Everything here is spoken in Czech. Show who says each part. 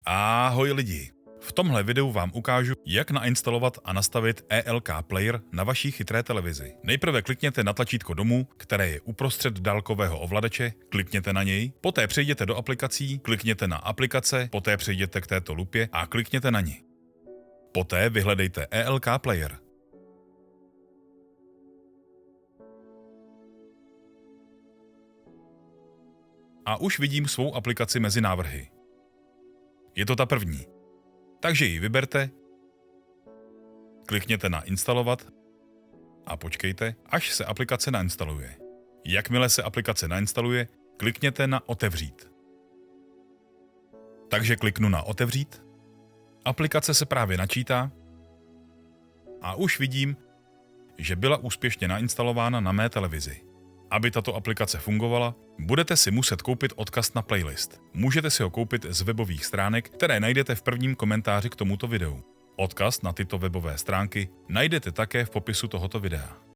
Speaker 1: Ahoj lidi! V tomhle videu vám ukážu, jak nainstalovat a nastavit ELK Player na vaší chytré televizi. Nejprve klikněte na tlačítko domů, které je uprostřed dálkového ovladače, klikněte na něj, poté přejděte do aplikací, klikněte na aplikace, poté přejděte k této lupě a klikněte na ní. Poté vyhledejte ELK Player. A už vidím svou aplikaci mezi návrhy. Je to ta první. Takže ji vyberte, klikněte na instalovat a počkejte, až se aplikace nainstaluje. Jakmile se aplikace nainstaluje, klikněte na otevřít. Takže kliknu na otevřít, aplikace se právě načítá a už vidím, že byla úspěšně nainstalována na mé televizi. Aby tato aplikace fungovala, budete si muset koupit odkaz na playlist. Můžete si ho koupit z webových stránek, které najdete v prvním komentáři k tomuto videu. Odkaz na tyto webové stránky najdete také v popisu tohoto videa.